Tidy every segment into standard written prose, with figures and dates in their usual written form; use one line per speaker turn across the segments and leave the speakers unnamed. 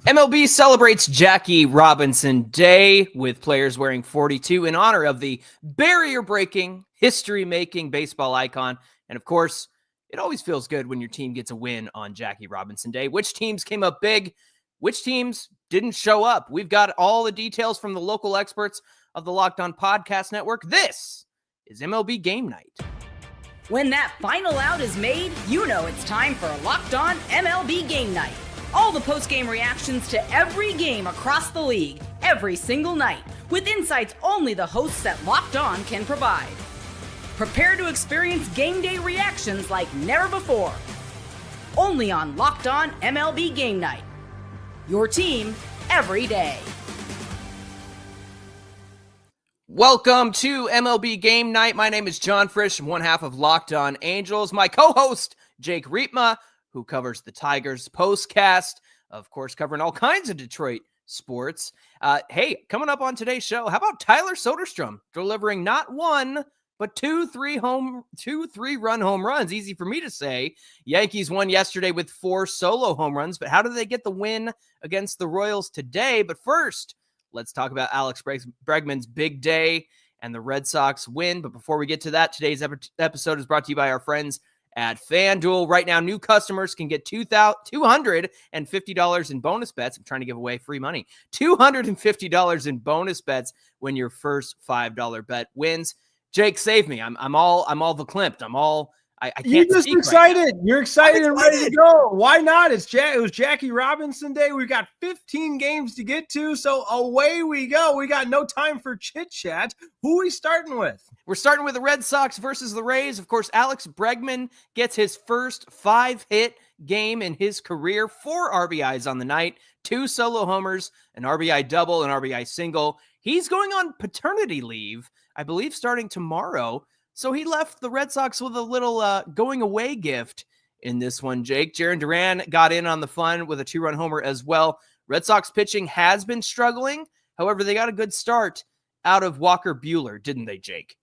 MLB celebrates Jackie Robinson Day with players wearing 42 in honor of the barrier-breaking, history-making baseball icon. And of course, it always feels good when your team gets a win on Jackie Robinson Day. Which teams came up big? Which teams didn't show up? We've got all the details from the local experts of the Locked On Podcast Network. This is MLB Game Night.
When that final out is made, you know it's time for Locked On MLB Game Night. All the post-game reactions to every game across the league, every single night, with insights only the hosts at Locked On can provide. Prepare to experience game day reactions like never before. Only on Locked On MLB Game Night. Your team every day.
Welcome to MLB Game Night. My name is John Frisch, one half of Locked On Angels. My co-host, Jake Riepma, who covers the Tigers postcast, of course, covering all kinds of Detroit sports. Hey, coming up on today's show, how about Tyler Soderstrom delivering not one, but two three-run home runs? Easy for me to say. Yankees won yesterday with 4 solo home runs, but how did they get the win against the Royals today? But first, let's talk about Alex Bregman's big day and the Red Sox win. But before we get to that, today's episode is brought to you by our friends at FanDuel. Right now, new customers can get $250 in bonus bets. I'm trying to give away free money. $250 in bonus bets when your first $5 bet wins. Jake, save me. I'm all verklempt. I can't.
You're just excited.
Right
You're excited and ready to go. Why not? It was Jackie Robinson Day. We've got 15 games to get to, so away we go. We got no time for chit chat. Who are we starting with?
We're starting with the Red Sox versus the Rays. Of course, Alex Bregman gets his first 5-hit game in his career. 4 RBIs on the night, 2 solo homers, an RBI double, an RBI single. He's going on paternity leave, I believe, starting tomorrow. So he left the Red Sox with a little going away gift in this one, Jake. Jarren Duran got in on the fun with a 2-run homer as well. Red Sox pitching has been struggling. However, they got a good start out of Walker Buehler, didn't they, Jake?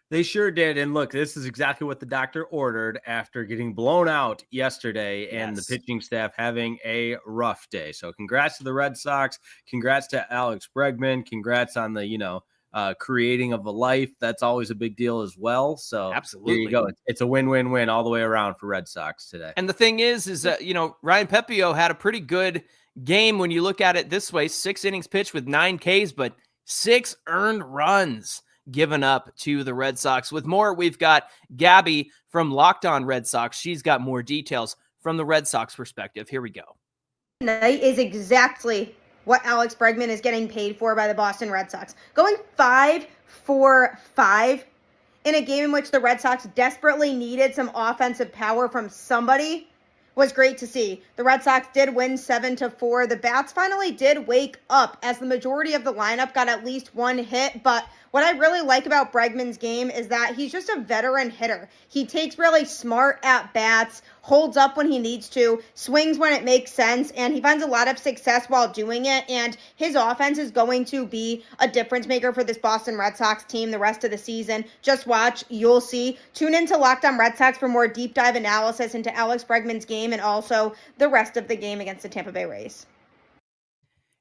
They sure did. And look, this is exactly what the doctor ordered after getting blown out yesterday and the pitching staff having a rough day. So congrats to the Red Sox. Congrats to Alex Bregman. Congrats on the, creating of a life. That's always a big deal as well. So
absolutely,
there you go. It's a win-win-win all the way around for Red Sox today.
And the thing is that, Ryan Pepiot had a pretty good game when you look at it this way. 6 innings pitched with 9 Ks, but 6 earned runs given up to the Red Sox. With more, we've got Gabby from Locked On Red Sox. She's got more details from the Red Sox perspective. Here we go.
Night is exactly what Alex Bregman is getting paid for by the Boston Red Sox. Going 5 for 5 in a game in which the Red Sox desperately needed some offensive power from somebody was great to see. The Red Sox did win 7-4. The bats finally did wake up as the majority of the lineup got at least 1 hit, but what I really like about Bregman's game is that he's just a veteran hitter. He takes really smart at-bats, holds up when he needs to, swings when it makes sense, and he finds a lot of success while doing it, and his offense is going to be a difference maker for this Boston Red Sox team the rest of the season. Just watch, you'll see. Tune into Locked On Red Sox for more deep dive analysis into Alex Bregman's game and also the rest of the game against the Tampa Bay Rays.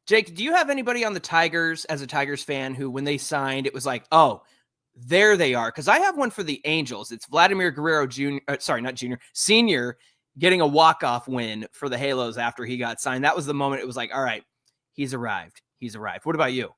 Jake, do you have anybody on the Tigers as a Tigers fan who, when they signed, it was like, oh, there they are? Because I have one for the Angels. It's Vladimir Guerrero Senior, getting a walk-off win for the Halos after he got signed. That was the moment it was like, all right, he's arrived. What about you?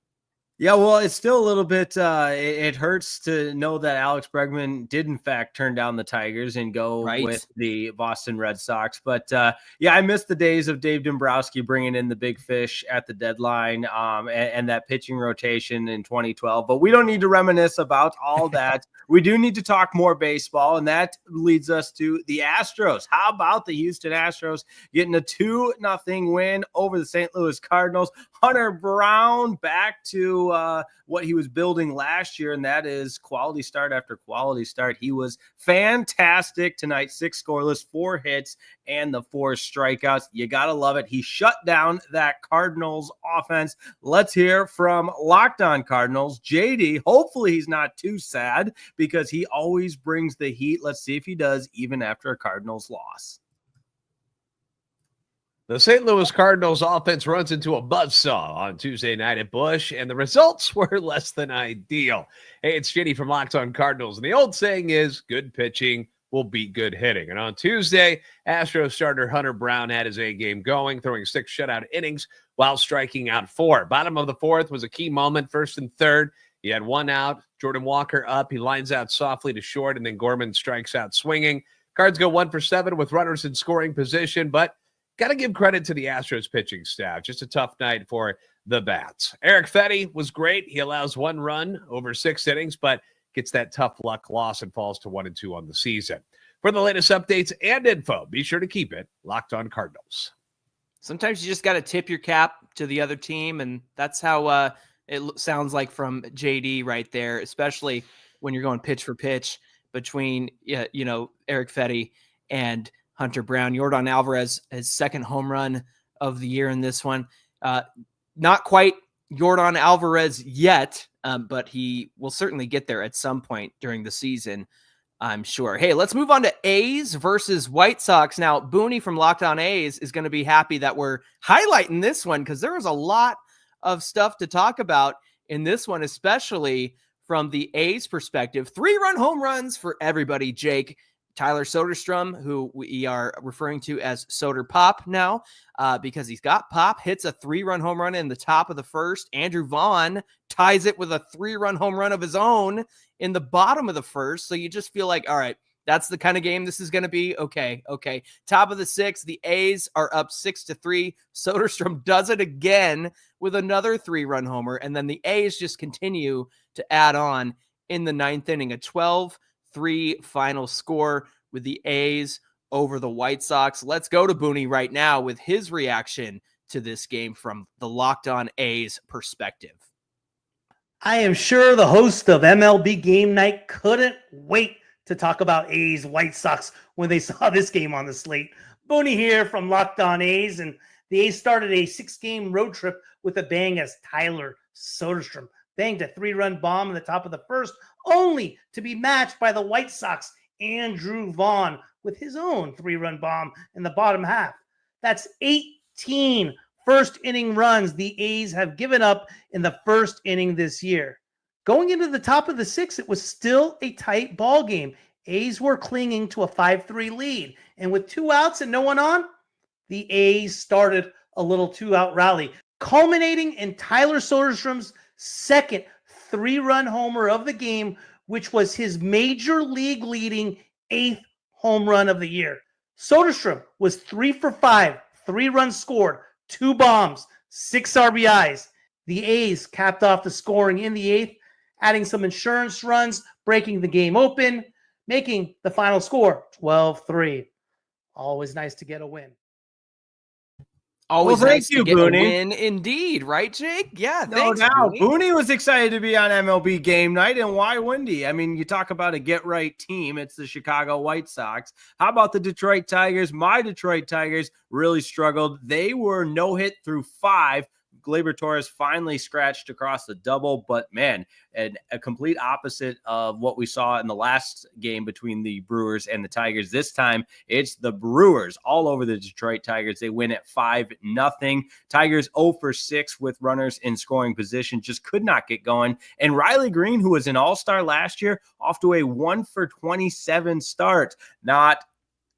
Yeah, well, it's still a little bit, it hurts to know that Alex Bregman did, in fact, turn down the Tigers and go with the Boston Red Sox. But, I miss the days of Dave Dombrowski bringing in the big fish at the deadline and that pitching rotation in 2012. But we don't need to reminisce about all that. We do need to talk more baseball, and that leads us to the Astros. How about the Houston Astros getting a 2-0 win over the St. Louis Cardinals? Hunter Brown back to what he was building last year, and that is quality start after quality start. He was fantastic tonight. 6 scoreless, 4 hits, and the 4 strikeouts. You got to love it. He shut down that Cardinals offense. Let's hear from Locked On Cardinals, JD. Hopefully he's not too sad because he always brings the heat. Let's see if he does even after a Cardinals loss.
The St. Louis Cardinals offense runs into a buzzsaw on Tuesday night at Busch, and the results were less than ideal. Hey, it's Jenny from Locked On Cardinals, and the old saying is good pitching will beat good hitting. And on Tuesday, Astros starter Hunter Brown had his A game going, throwing 6 shutout innings while striking out 4. Bottom of the 4th was a key moment, 1st and 3rd. He had 1 out, Jordan Walker up. He lines out softly to short, and then Gorman strikes out swinging. Cards go 1 for 7 with runners in scoring position, but got to give credit to the Astros pitching staff. Just a tough night for the Bats. Eric Fetty was great. He allows 1 run over 6 innings, but gets that tough luck loss and falls to 1-2 on the season. For the latest updates and info, be sure to keep it Locked On Cardinals.
Sometimes you just got to tip your cap to the other team, and that's how it sounds like from JD right there, especially when you're going pitch for pitch between Eric Fetty and Hunter Brown. Yordan Alvarez, his 2nd home run of the year in this one. Not quite Yordan Alvarez yet, but he will certainly get there at some point during the season, I'm sure. Hey, let's move on to A's versus White Sox. Now, Booney from Locked On A's is going to be happy that we're highlighting this one because there was a lot of stuff to talk about in this one, especially from the A's perspective. 3-run home runs for everybody, Jake. Tyler Soderstrom, who we are referring to as Soder Pop now, because he's got pop, hits a 3-run home run in the top of the 1st. Andrew Vaughn ties it with a 3-run home run of his own in the bottom of the 1st. So you just feel like, all right, that's the kind of game this is going to be. Okay. Top of the 6th, the A's are up 6-3. Soderstrom does it again with another 3-run homer, and then the A's just continue to add on in the 9th inning. A 12-3 final score with the A's over the White Sox. Let's go to Booney right now with his reaction to this game from the Locked On A's perspective.
I am sure the host of MLB Game Night couldn't wait to talk about A's White Sox when they saw this game on the slate. Booney here from Locked On A's, and the A's started a 6-game road trip with a bang as Tyler Soderstrom banged a 3-run bomb in the top of the 1st, only to be matched by the White Sox Andrew Vaughn with his own 3-run bomb in the bottom half. That's 18 first-inning runs the A's have given up in the 1st inning this year. Going into the top of the 6th, it was still a tight ball game. A's were clinging to a 5-3 lead, and with 2 outs and no one on, the A's started a little 2-out rally, culminating in Tyler Soderstrom's 2nd 3-run homer of the game, which was his major league leading 8th home run of the year. Soderstrom was 3 for 5, 3 runs scored, 2 bombs, 6 RBIs. The A's capped off the scoring in the 8th, adding some insurance runs, breaking the game open, making the final score 12-3. Always nice to get a win.
Always nice to get
Booney.
a win indeed, right, Jake? Yeah,
No
thanks,
doubt.
Booney.
Booney was excited to be on MLB Game Night, and why wouldn't he? I mean, you talk about a get-right team. It's the Chicago White Sox. How about the Detroit Tigers? My Detroit Tigers really struggled. They were no-hit through 5. Gleyber Torres finally scratched across the double, but man, a complete opposite of what we saw in the last game between the Brewers and the Tigers. This time, it's the Brewers all over the Detroit Tigers. They win at 5-0. Tigers 0 for 6 with runners in scoring position, just could not get going. And Riley Green, who was an all-star last year, off to a 1 for 27 start. Not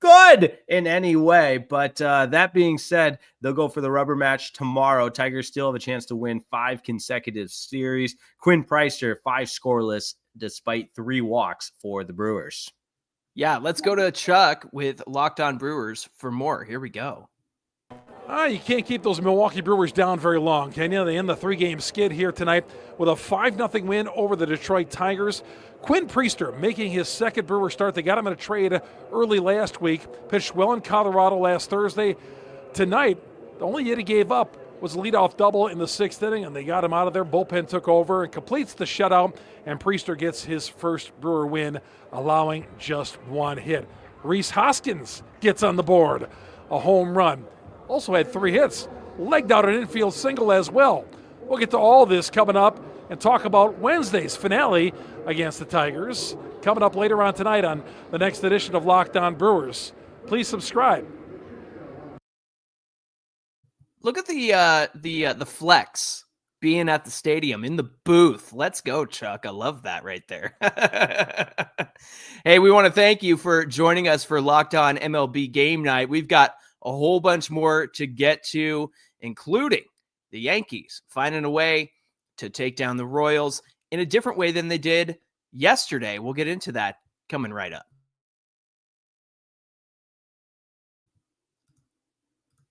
good in any way, but that being said, they'll go for the rubber match tomorrow. Tigers still have a chance to win 5 consecutive series. Quinn Priester 5 scoreless despite 3 walks for the Brewers.
Yeah, let's go to Chuck with Locked On Brewers for more. Here we go.
You can't keep those Milwaukee Brewers down very long, can you? They end the 3-game skid here tonight with a 5-0 win over the Detroit Tigers. Quinn Priester making his 2nd Brewer start. They got him in a trade early last week. Pitched well in Colorado last Thursday. Tonight, the only hit he gave up was a leadoff double in the 6th inning, and they got him out of there. Bullpen took over and completes the shutout, and Priester gets his 1st Brewer win, allowing just 1 hit. Rhys Hoskins gets on the board, a home run. Also had 3 hits, legged out an infield single as well. We'll get to all this coming up and talk about Wednesday's finale against the Tigers coming up later on tonight on the next edition of Locked On Brewers. Please subscribe.
Look at the flex being at the stadium in the booth. Let's go, Chuck. I love that right there. Hey, we want to thank you for joining us for Locked On MLB Game Night. We've got a whole bunch more to get to, including the Yankees finding a way to take down the Royals in a different way than they did yesterday. We'll get into that coming right up.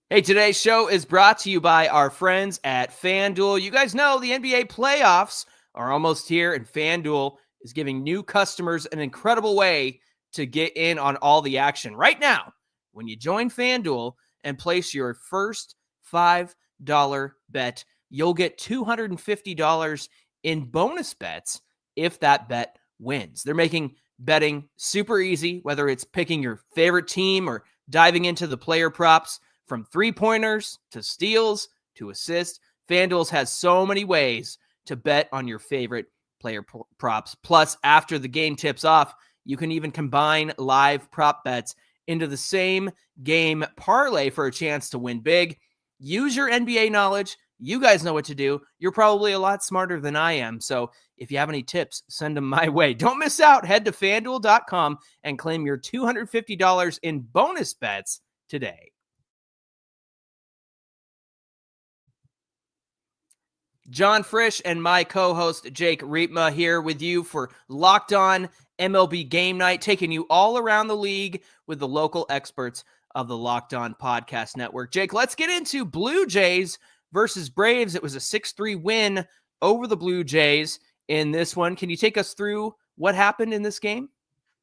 Hey, today's show is brought to you by our friends at FanDuel. You guys know the NBA playoffs are almost here, and FanDuel is giving new customers an incredible way to get in on all the action. Right now, when you join FanDuel and place your first $5 bet, you'll get $250 in bonus bets if that bet wins. They're making betting super easy, whether it's picking your favorite team or diving into the player props. From three-pointers to steals to assists, FanDuel has so many ways to bet on your favorite player props. Plus, after the game tips off, you can even combine live prop bets into the same game parlay for a chance to win big. Use your NBA knowledge. You guys know what to do. You're probably a lot smarter than I am. So if you have any tips, send them my way. Don't miss out. Head to FanDuel.com and claim your $250 in bonus bets today. John Frisch and my co-host Jake Riepma here with you for Locked On MLB Game Night, taking you all around the league with the local experts of the Locked On Podcast Network. Jake, let's get into Blue Jays versus Braves. It was a 6-3 win over the Blue Jays in this one. Can you take us through what happened in this game?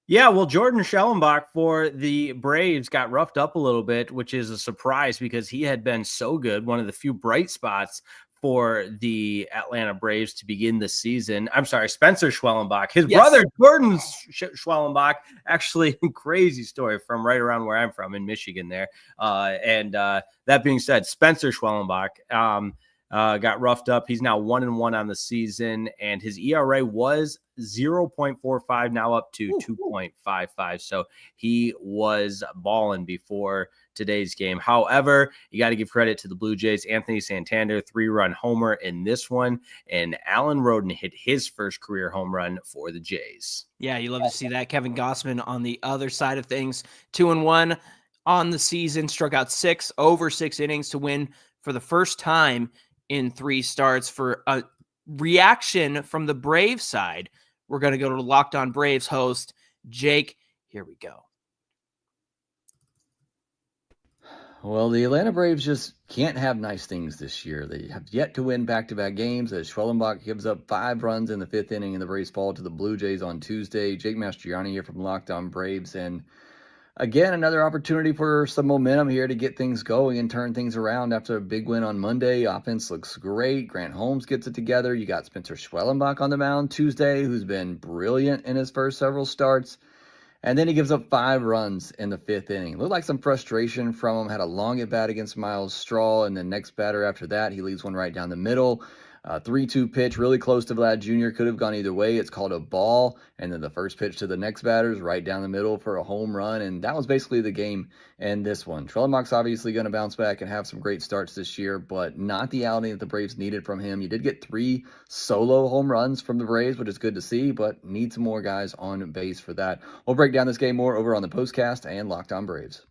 Yeah, well, Jordan Schellenbach for the Braves got roughed up a little bit, which is a surprise because he had been so good, one of the few bright spots for the Atlanta Braves to begin the season. I'm sorry, Spencer Schwellenbach. His brother, Jordan Schwellenbach, actually crazy story from right around where I'm from in Michigan there. That being said, Spencer Schwellenbach got roughed up. He's now 1-1 on the season, and his ERA was 0.45, now up to 2.55. So he was balling before today's game. However, you got to give credit to the Blue Jays. Anthony Santander, 3-run homer in this one, and Alan Roden hit his first career home run for the Jays.
Yeah, you love to see that. Kevin Gossman on the other side of things, 2-1 on the season, struck out 6 over 6 innings to win for the first time in 3 starts. For a reaction from the Braves side, we're going to go to Locked On Braves host Jake. Here we go.
Well, the Atlanta Braves just can't have nice things this year. They have yet to win back-to-back games as Schwellenbach gives up 5 runs in the 5th inning, and the Braves fall to the Blue Jays on Tuesday. Jake Mastriani here from Locked On Braves, and again, another opportunity for some momentum here to get things going and turn things around after a big win on Monday. Offense looks great. Grant Holmes gets it together. You got Spencer Schwellenbach on the mound Tuesday, who's been brilliant in his first several starts. And then he gives up 5 runs in the 5th inning. Looked like some frustration from him. Had a long at bat against Miles Straw, and the next batter after that, he leaves one right down the middle. 3-2 pitch, really close to Vlad Jr. Could have gone either way. It's called a ball. And then the first pitch to the next batters right down the middle for a home run. And that was basically the game in this one. Schwellenbach's obviously going to bounce back and have some great starts this year, but not the outing that the Braves needed from him. You did get 3 solo home runs from the Braves, which is good to see, but need some more guys on base for that. We'll break down this game more over on the postcast and Locked On Braves.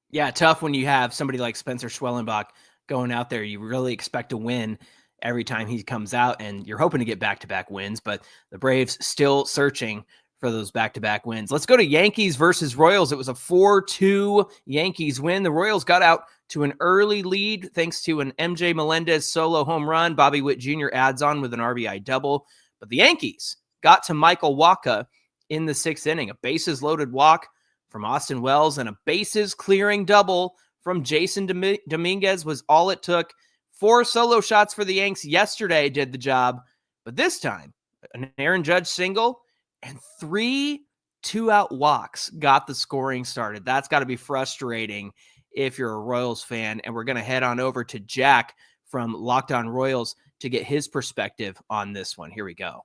Yeah, tough when you have somebody like Spencer Schwellenbach going out there. You really expect to win every time he comes out, and you're hoping to get back-to-back wins, but the Braves still searching for those back-to-back wins. Let's go to Yankees versus Royals. It was a 4-2 Yankees win. The Royals got out to an early lead thanks to an MJ Melendez solo home run. Bobby Witt Jr. adds on with an RBI double, but the Yankees got to Michael Wacha in the 6th inning. A bases-loaded walk from Austin Wells and a bases-clearing double from Jason Dominguez was all it took. 4 solo shots for the Yanks yesterday did the job, but this time, an Aaron Judge single and 3 2-out walks got the scoring started. That's got to be frustrating if you're a Royals fan, and we're going to head on over to Jack from Locked On Royals to get his perspective on this one. Here we go.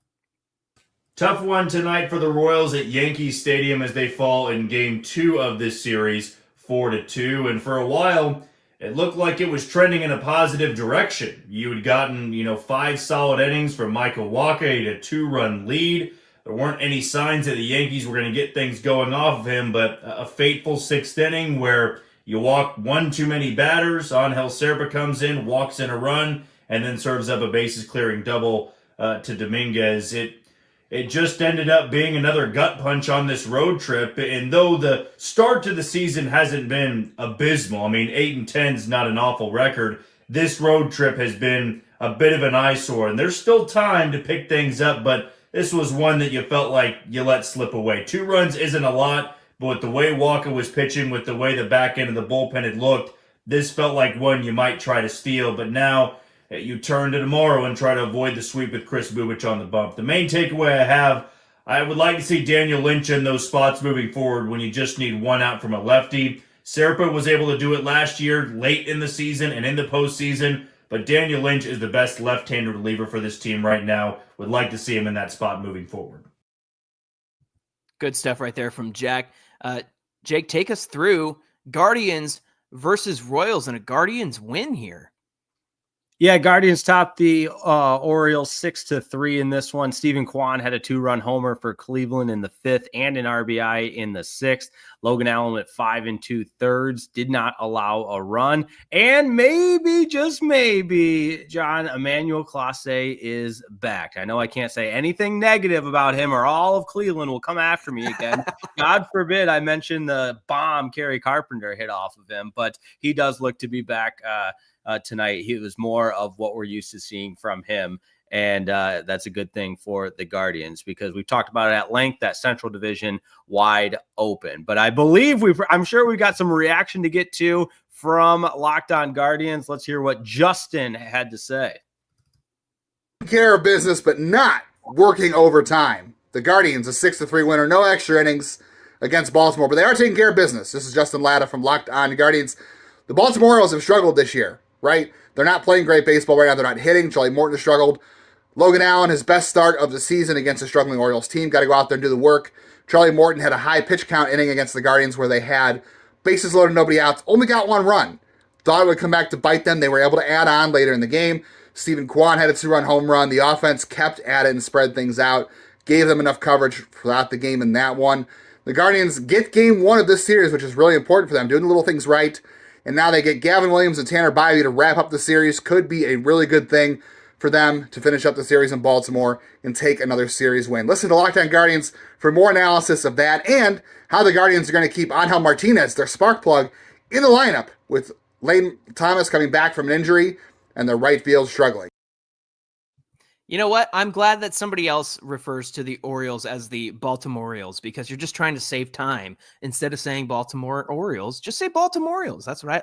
Tough one tonight for the Royals at Yankee Stadium as they fall in Game 2 of this series, 4-2, and for a while, it looked like it was trending in a positive direction. You had gotten, 5 solid innings from Michael Wacha. He had a 2-run lead. There weren't any signs that the Yankees were going to get things going off of him, but a fateful 6th inning where you walk one too many batters. Angel Serpa comes in, walks in a run, and then serves up a bases-clearing double to Dominguez. It just ended up being another gut punch on this road trip. And though the start to the season hasn't been abysmal, 8-10 is not an awful record, this road trip has been a bit of an eyesore. And there's still time to pick things up, but this was one that you felt like you let slip away. 2 runs isn't a lot, but with the way Wacha was pitching, with the way the back end of the bullpen had looked, this felt like one you might try to steal. But now you turn to tomorrow and try to avoid the sweep with Chris Bubich on the bump. The main takeaway I would like to see Daniel Lynch in those spots moving forward when you just need one out from a lefty. Serpa was able to do it last year, late in the season and in the postseason, but Daniel Lynch is the best left-hander reliever for this team right now. Would like to see him in that spot moving forward.
Good stuff right there from Jack. Jake, take us through Guardians versus Royals and a Guardians win here.
Yeah, Guardians topped the Orioles 6-3 in this one. Stephen Kwan had a 2-run homer for Cleveland in the 5th and an RBI in the 6th. Logan Allen at 5 2/3 did not allow a run. And maybe, just maybe, John, Emmanuel Clase is back. I know I can't say anything negative about him or all of Cleveland will come after me again. God forbid I mention the bomb Kerry Carpenter hit off of him, but he does look to be back tonight. He was more of what we're used to seeing from him. And that's a good thing for the Guardians because we've talked about it at length, that Central Division wide open. But I believe I'm sure we've got some reaction to get to from Locked On Guardians. Let's hear what Justin had to say.
Care of business, but not working overtime. The Guardians, a 6-3 winner, no extra innings against Baltimore, but they are taking care of business. This is Justin Latta from Locked On Guardians. The Baltimore Orioles have struggled this year, right? They're not playing great baseball right now. They're not hitting. Charlie Morton has struggled. Logan Allen, his best start of the season against a struggling Orioles team. Got to go out there and do the work. Charlie Morton had a high pitch count inning against the Guardians where they had bases loaded, nobody out. Only got 1 run. Thought it would come back to bite them. They were able to add on later in the game. Stephen Kwan had a 2-run home run. The offense kept at it and spread things out. Gave them enough coverage throughout the game in that one. The Guardians get game 1 of this series, which is really important for them. Doing the little things right. And now they get Gavin Williams and Tanner Bybee to wrap up the series. Could be a really good thing for them to finish up the series in Baltimore and take another series win. Listen to Locked On Guardians for more analysis of that and how the Guardians are going to keep Angel Martinez, their spark plug, in the lineup with Lane Thomas coming back from an injury and their right field struggling.
You know what? I'm glad that somebody else refers to the Orioles as the Baltimore Orioles because you're just trying to save time. Instead of saying Baltimore Orioles, just say Baltimore Orioles. That's right.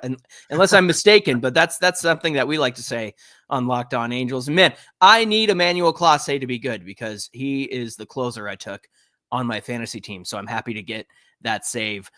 Unless I'm mistaken, but that's something that we like to say on Locked On Angels. And man, I need Emmanuel Clase to be good because he is the closer I took on my fantasy team. So I'm happy to get that save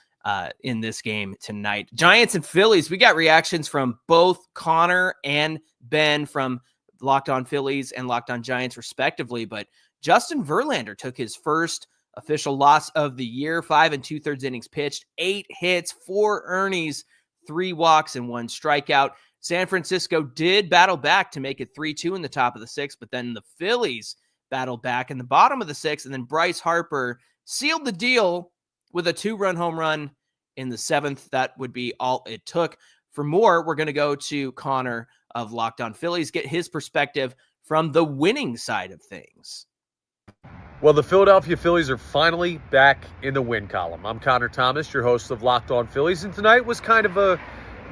in this game tonight. Giants and Phillies. We got reactions from both Connor and Ben from Locked On Phillies and Locked On Giants respectively, but Justin Verlander took his first official loss of the year, 5 2/3 innings pitched, 8 hits, 4 earnings, 3 walks and 1 strikeout. San Francisco did battle back to make it 3-2 in the top of the 6th, but then the Phillies battled back in the bottom of the 6th, and then Bryce Harper sealed the deal with a 2-run home run in the 7th. That would be all it took. For more, we're going to go to Connor of Locked On Phillies, get his perspective from the winning side of things.
Well, the Philadelphia Phillies are finally back in the win column. I'm Connor Thomas, your host of Locked On Phillies, and tonight was kind of a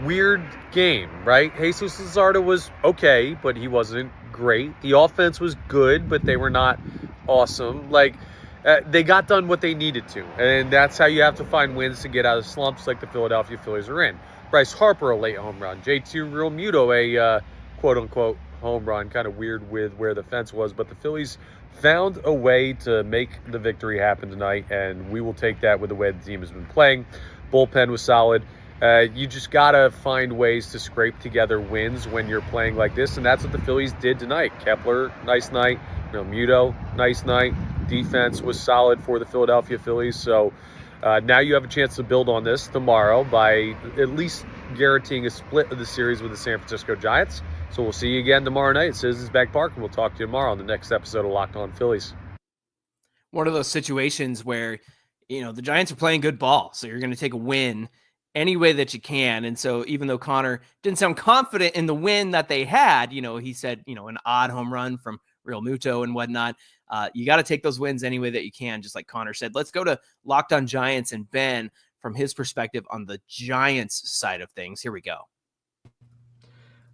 weird game, right? Jesus Luzardo was okay, but he wasn't great. The offense was good, but they were not awesome. They got done what they needed to, and that's how you have to find wins to get out of slumps like the Philadelphia Phillies are in. Bryce Harper, a late home run. JT Realmuto, a quote-unquote home run. Kind of weird with where the fence was, but the Phillies found a way to make the victory happen tonight, and we will take that with the way the team has been playing. Bullpen was solid. You just got to find ways to scrape together wins when you're playing like this, and that's what the Phillies did tonight. Kepler, nice night. Realmuto, nice night. Defense was solid for the Philadelphia Phillies, so Now you have a chance to build on this tomorrow by at least guaranteeing a split of the series with the San Francisco Giants. So we'll see you again tomorrow night at Citizens Bank Park, and we'll talk to you tomorrow on the next episode of Locked On Phillies.
One of those situations where, the Giants are playing good ball, so you're going to take a win any way that you can. And so even though Connor didn't sound confident in the win that they had, he said, an odd home run from Real Muto and whatnot. You got to take those wins any way that you can, just like Connor said. Let's go to Locked On Giants and Ben from his perspective on the Giants side of things. Here we go.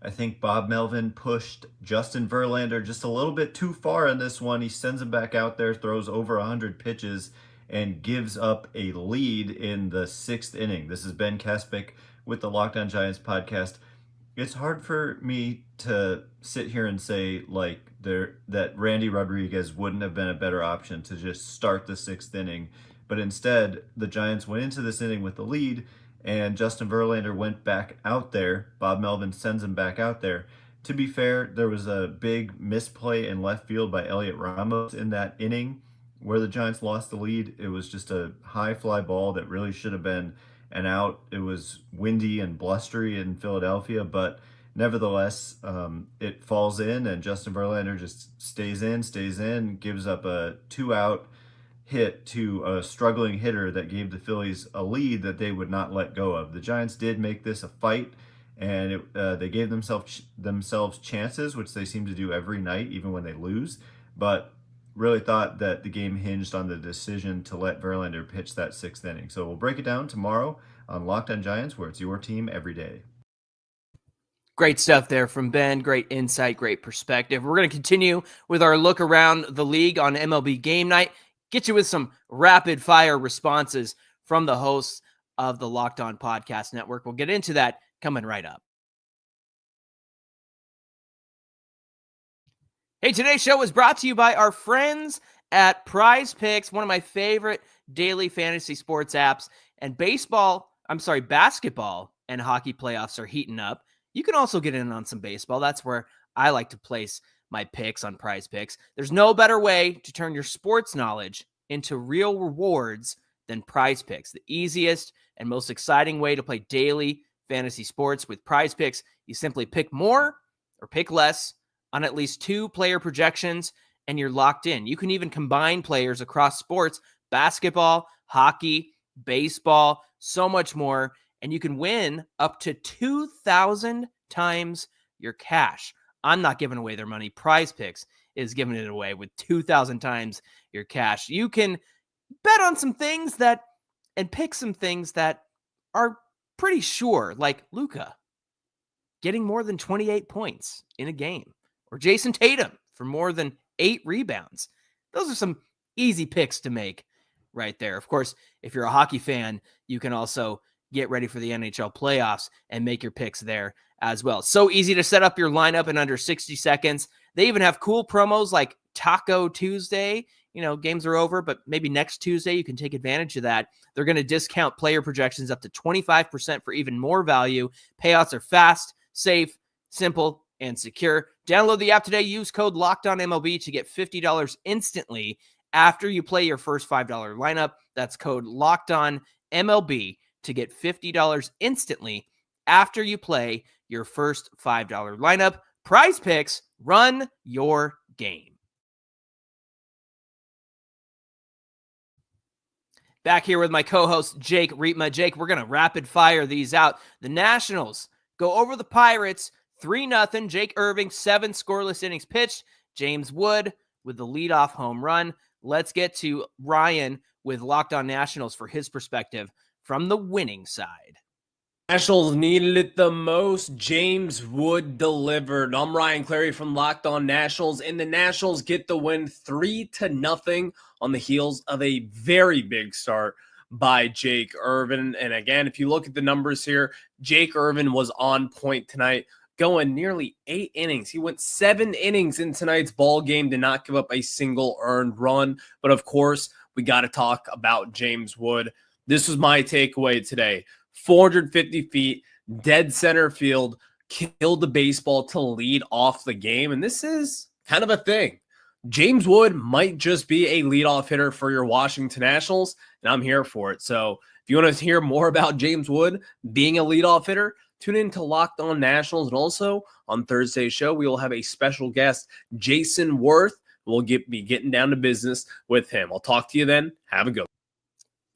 I think Bob Melvin pushed Justin Verlander just a little bit too far in this one. He sends him back out there, throws over 100 pitches, and gives up a lead in the 6th inning. This is Ben Kespick with the Locked On Giants podcast. It's hard for me to sit here and say that Randy Rodriguez wouldn't have been a better option to just start the 6th inning. But instead, the Giants went into this inning with the lead, and Justin Verlander went back out there. Bob Melvin sends him back out there. To be fair, there was a big misplay in left field by Elliot Ramos in that inning where the Giants lost the lead. It was just a high fly ball that really should have been an out. It was windy and blustery in Philadelphia, but nevertheless, it falls in, and Justin Verlander just stays in, gives up a 2-out hit to a struggling hitter that gave the Phillies a lead that they would not let go of. The Giants did make this a fight, and they gave themselves chances, which they seem to do every night, even when they lose, but really thought that the game hinged on the decision to let Verlander pitch that 6th inning. So we'll break it down tomorrow on Locked On Giants, where it's your team every day.
Great stuff there from Ben. Great insight, great perspective. We're going to continue with our look around the league on MLB Game Night. Get you with some rapid fire responses from the hosts of the Locked On Podcast Network. We'll get into that coming right up. Hey, today's show is brought to you by our friends at PrizePicks, one of my favorite daily fantasy sports apps. And basketball and hockey playoffs are heating up. You can also get in on some baseball. That's where I like to place my picks on PrizePicks. There's no better way to turn your sports knowledge into real rewards than PrizePicks. The easiest and most exciting way to play daily fantasy sports with PrizePicks. You simply pick more or pick less on at least 2 player projections, and you're locked in. You can even combine players across sports, basketball, hockey, baseball, so much more, and you can win up to 2,000 times your cash. I'm not giving away their money. PrizePicks is giving it away with 2,000 times your cash. You can bet on some things and pick some things that are pretty sure, like Luka getting more than 28 points in a game, or Jason Tatum for more than 8 rebounds. Those are some easy picks to make right there. Of course, if you're a hockey fan, you can also get ready for the NHL playoffs and make your picks there as well. So easy to set up your lineup in under 60 seconds. They even have cool promos like Taco Tuesday. Games are over, but maybe next Tuesday you can take advantage of that. They're going to discount player projections up to 25% for even more value. Payouts are fast, safe, simple, and secure. Download the app today. Use code LOCKEDONMLB to get $50 instantly after you play your first $5 lineup. That's code LOCKEDONMLB to get $50 instantly after you play your first $5 lineup. PrizePicks, run your game. Back here with my co-host, Jake Riepma. Jake, we're going to rapid fire these out. The Nationals go over the Pirates 3-0. Jake Irving, 7 scoreless innings pitched. James Wood with the leadoff home run. Let's get to Ryan with Locked On Nationals for his perspective from the winning side.
Nationals needed it the most. James Wood delivered. I'm Ryan Clary from Locked On Nationals, and the Nationals get the win 3-0 on the heels of a very big start by Jake Irvin. And again, if you look at the numbers here, Jake Irvin was on point tonight, going nearly 8 innings. He went 7 innings in tonight's ball game, did not give up a single earned run. But of course, we got to talk about James Wood. This was my takeaway today. 450 feet, dead center field, killed the baseball to lead off the game. And this is kind of a thing. James Wood might just be a leadoff hitter for your Washington Nationals, and I'm here for it. So if you want to hear more about James Wood being a leadoff hitter, tune in to Locked On Nationals. And also on Thursday's show, we will have a special guest, Jason Worth. We'll be getting down to business with him. I'll talk to you then. Have a good one.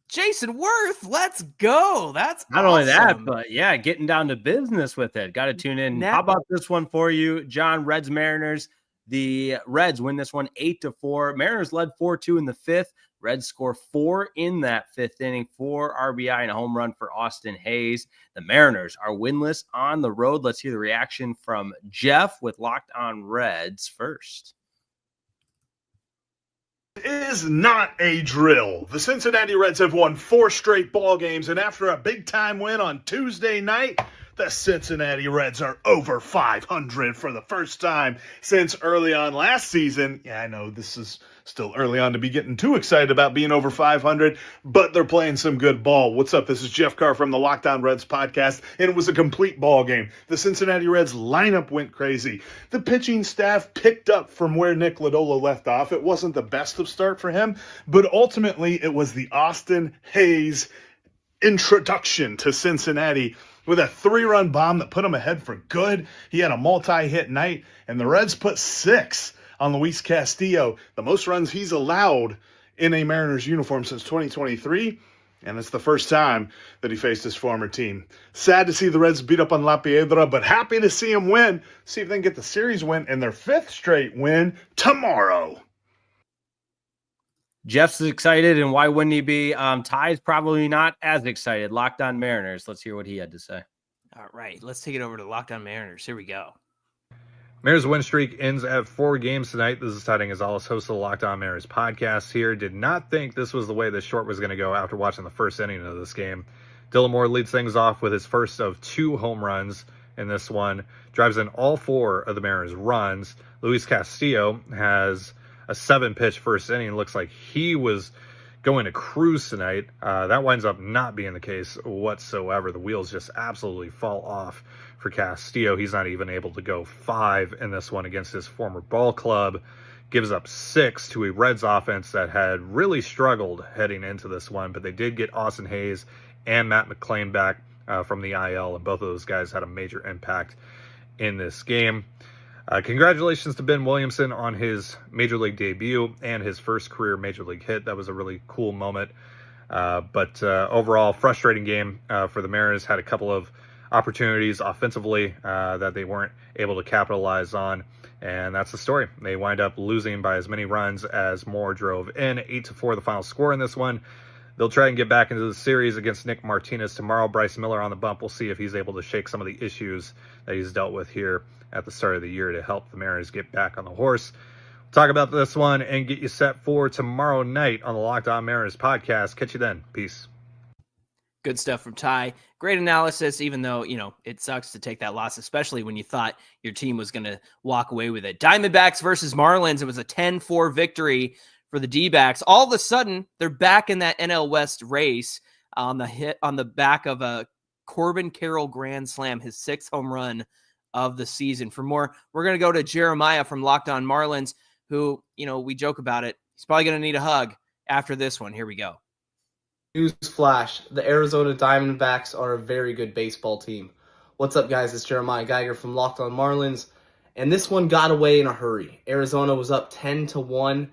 Jason Worth, let's go. That's
not
awesome.
only that, but yeah, getting down to business with it. Got to tune in. How about this one for you, John? Reds Mariners. The Reds win this one 8-4. Mariners led 4-2 in the fifth. Reds score 4 in that fifth inning, 4 RBI and a home run for Austin Hayes. The Mariners are winless on the road. Let's hear the reaction from Jeff with Locked On Reds first.
It is not a drill. The Cincinnati Reds have won 4 straight ball games, and after a big-time win on Tuesday night, the Cincinnati Reds are over 500 for the first time since early on last season. Yeah, I know this is still early on to be getting too excited about being over 500, but they're playing some good ball. What's up? This is Jeff Carr from the Locked On Reds podcast, and it was a complete ball game. The Cincinnati Reds lineup went crazy. The pitching staff picked up from where Nick Lodolo left off. It wasn't the best of start for him, but ultimately it was the Austin Hayes introduction to Cincinnati with a 3-run bomb that put him ahead for good. He had a multi-hit night, and the Reds put 6 on Luis Castillo, the most runs he's allowed in a Mariners uniform since 2023, and it's the first time that he faced his former team. Sad to see the Reds beat up on La Piedra, but happy to see him win. See if they can get the series win and their 5th straight win tomorrow.
Jeff's excited, and why wouldn't he be? Ty's probably not as excited. Locked On Mariners. Let's hear what he had to say.
All right, let's take it over to Locked On Mariners. Here we go.
Mariners win streak ends at 4 games tonight. This is Ty Gonzalez, host of the Locked On Mariners podcast here. Did not think this was the way this short was going to go after watching the first inning of this game. Dylan Moore leads things off with his first of 2 home runs in this one. Drives in all 4 of the Mariners' runs. Luis Castillo has a 7-pitch first inning. Looks like he was going to cruise tonight. That winds up not being the case whatsoever. The wheels just absolutely fall off for Castillo. He's not even able to go 5 in this one against his former ball club. Gives up 6 to a Reds offense that had really struggled heading into this one, but they did get Austin Hayes and Matt McClain back from the IL, and both of those guys had a major impact in this game. Congratulations to Ben Williamson on his Major League debut and his first career Major League hit. That was a really cool moment. But overall, frustrating game for the Mariners. Had a couple of opportunities offensively that they weren't able to capitalize on. And that's the story. They wind up losing by as many runs as Moore drove in. 8-4 the final score in this one. They'll try and get back into the series against Nick Martinez tomorrow. Bryce Miller on the bump. We'll see if he's able to shake some of the issues that he's dealt with here at the start of the year to help the Mariners get back on the horse. We'll talk about this one and get you set for tomorrow night on the Locked On Mariners podcast. Catch you then. Peace.
Good stuff from Ty. Great analysis, even though, it sucks to take that loss, especially when you thought your team was going to walk away with it. Diamondbacks versus Marlins. It was a 10-4 victory for the D-backs. All of a sudden, they're back in that NL West race on the back of a Corbin Carroll grand slam, his 6th home run of the season. For more, we're going to go to Jeremiah from Locked On Marlins, who, we joke about it. He's probably going to need a hug after this one. Here we go.
Newsflash, the Arizona Diamondbacks are a very good baseball team. What's up, guys? It's Jeremiah Geiger from Locked On Marlins, and this one got away in a hurry. Arizona was up 10-1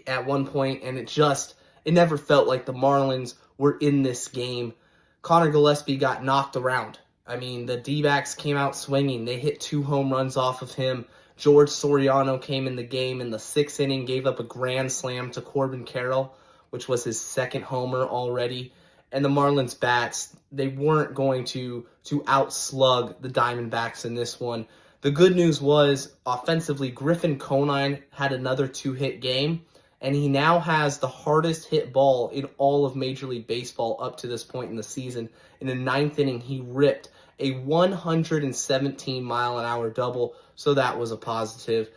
at one point, and it never felt like the Marlins were in this game. Connor Gillespie got knocked around. I mean, the D-backs came out swinging. They hit 2 home runs off of him. George Soriano came in the game in the 6th inning, gave up a grand slam to Corbin Carroll, which was his 2nd homer already. And the Marlins bats, they weren't going to outslug the Diamondbacks in this one. The good news was, offensively, Griffin Conine had another 2-hit game, and he now has the hardest hit ball in all of Major League Baseball up to this point in the season. In the 9th inning, he ripped a 117-mile-an-hour double, so that was a positive.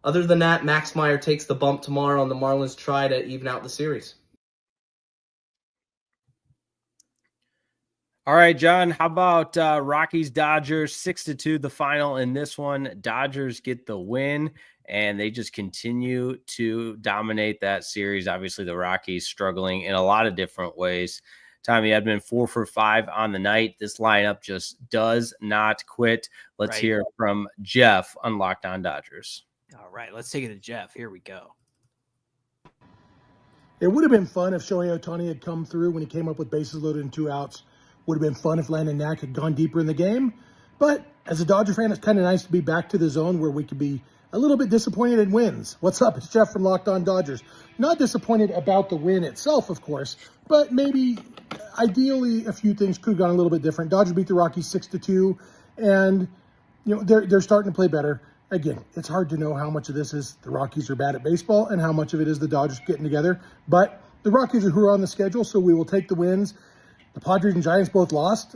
Other than that, Max Meyer takes the bump tomorrow, and the Marlins try to even out the series.
All right, John, how about Rockies Dodgers 6-2 the final in this one? Dodgers get the win and they just continue to dominate that series. Obviously, the Rockies struggling in a lot of different ways. Tommy Edman 4 for 5 on the night. This lineup just does not quit. Let's hear from Jeff on Locked On Dodgers.
All right, let's take it to Jeff. Here we go.
It would have been fun if Shohei Ohtani had come through when he came up with bases loaded and 2 outs. Would have been fun if Landon Knack had gone deeper in the game. But as a Dodger fan, it's kind of nice to be back to the zone where we could be a little bit disappointed in wins. What's up? It's Jeff from Locked On Dodgers. Not disappointed about the win itself, of course, but maybe ideally a few things could have gone a little bit different. Dodgers beat the Rockies 6-2, and they're starting to play better. Again, it's hard to know how much of this is the Rockies are bad at baseball and how much of it is the Dodgers getting together. But the Rockies are who are on the schedule, so we will take the wins. The Padres and Giants both lost.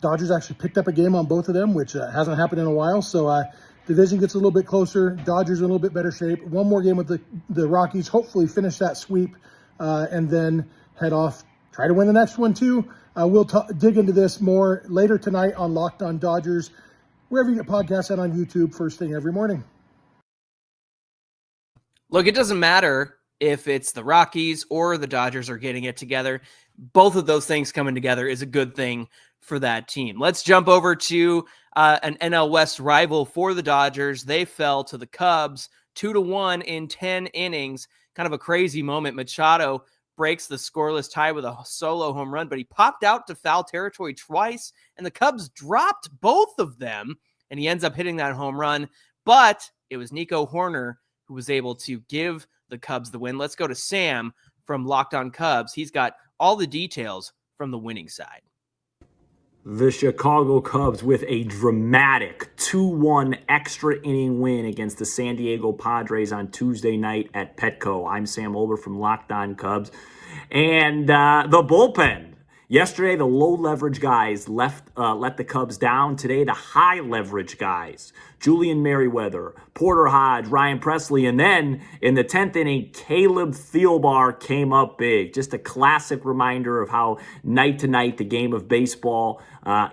Dodgers actually picked up a game on both of them, which hasn't happened in a while. So division gets a little bit closer. Dodgers in a little bit better shape. One more game with the Rockies. Hopefully finish that sweep and then head off. Try to win the next one too. We'll dig into this more later tonight on Locked On Dodgers, wherever you get podcasts and on YouTube first thing every morning.
Look, it doesn't matter if it's the Rockies or the Dodgers are getting it together. Both of those things coming together is a good thing for that team. Let's jump over to an NL West rival for the Dodgers. They fell to the Cubs 2-1 in 10 innings. Kind of a crazy moment. Machado breaks the scoreless tie with a solo home run, but he popped out to foul territory twice, and the Cubs dropped both of them, and he ends up hitting that home run. But it was Nico Horner who was able to give the Cubs the win. Let's go to Sam from Locked On Cubs. He's got all the details from the winning side.
The Chicago Cubs with a dramatic 2-1 extra inning win against the San Diego Padres on Tuesday night at Petco. I'm Sam Olber from Locked On Cubs. And the bullpen. Yesterday, the low-leverage guys let the Cubs down. Today, the high-leverage guys, Julian Merriweather, Porter Hodge, Ryan Presley, and then in the 10th inning, Caleb Thielbar came up big. Just a classic reminder of how night-to-night the game of baseball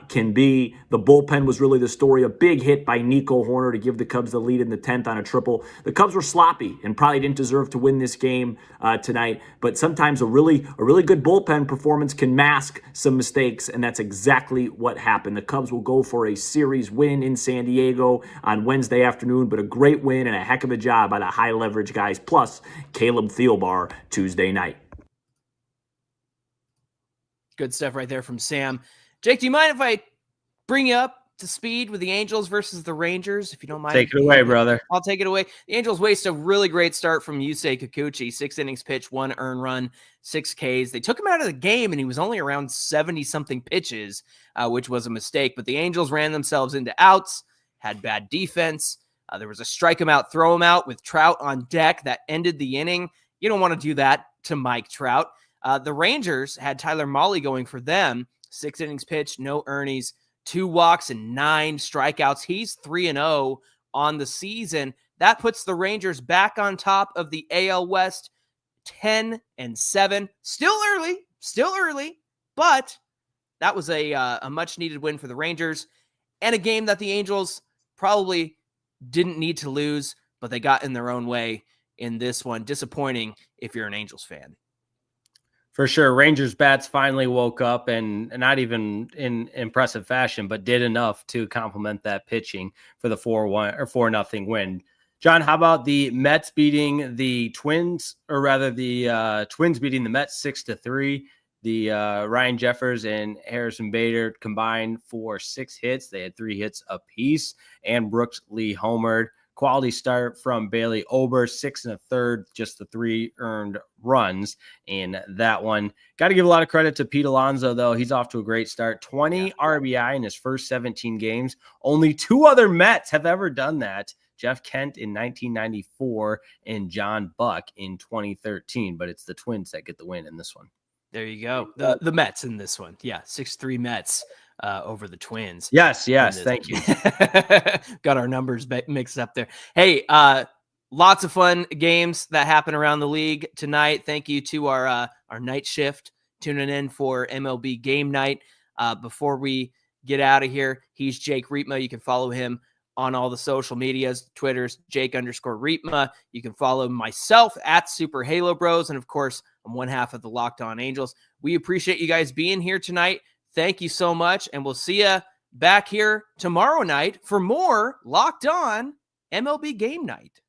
can be. The bullpen was really the story. A big hit by Nico Horner to give the Cubs the lead in the 10th on a triple. The Cubs were sloppy and probably didn't deserve to win this game tonight, but sometimes a really good bullpen performance can mask some mistakes, and that's exactly what happened. The Cubs will go for a series win in San Diego on Wednesday afternoon, but a great win and a heck of a job by the high leverage guys, plus Caleb Thielbar Tuesday night.
Good stuff right there from Sam. Jake, do you mind if I bring you up to speed with the Angels versus the Rangers, if you don't mind?
Take it away, brother.
I'll take it away. The Angels waste a really great start from Yusei Kikuchi. 6 innings pitched, 1 earned run, 6 Ks. They took him out of the game, and he was only around 70-something pitches, which was a mistake. But the Angels ran themselves into outs, had bad defense. There was a strike him out, throw him out with Trout on deck that ended the inning. You don't want to do that to Mike Trout. The Rangers had Tyler Mahle going for them. 6 innings pitched, no earnings, 2 walks and 9 strikeouts. He's 3-0 on the season. That puts the Rangers back on top of the AL West, 10-7. Still early, but that was a much-needed win for the Rangers and a game that the Angels probably didn't need to lose, but they got in their own way in this one. Disappointing if you're an Angels fan.
For sure. Rangers bats finally woke up, and not even in impressive fashion, but did enough to complement that pitching for the 4-1 or 4-0 win. John, how about the Mets beating the Twins, or rather the Twins beating the Mets 6-3? The Ryan Jeffers and Harrison Bader combined for 6 hits. They had 3 hits apiece, and Brooks Lee homered. Quality start from Bailey Ober, 6 1/3, just the 3 earned runs in that one. Got to give a lot of credit to Pete Alonso, though. He's off to a great start. 20 RBI in his first 17 games. Only 2 other Mets have ever done that. Jeff Kent in 1994 and John Buck in 2013. But it's the Twins that get the win in this one.
There you go. The Mets in this one. Yeah, 6-3 Mets over the Twins.
Yes, thank you.
Got our numbers mixed up there. Hey, lots of fun games that happen around the league tonight. Thank you to our night shift tuning in for MLB Game Night. Before we get out of here, he's Jake Riepma. You can follow him on all the social medias, Twitter's Jake_Riepma. You can follow myself at Super Halo Bros. And of course, I'm one half of the Locked On Angels. We appreciate you guys being here tonight. Thank you so much. And we'll see you back here tomorrow night for more Locked On MLB Game Night.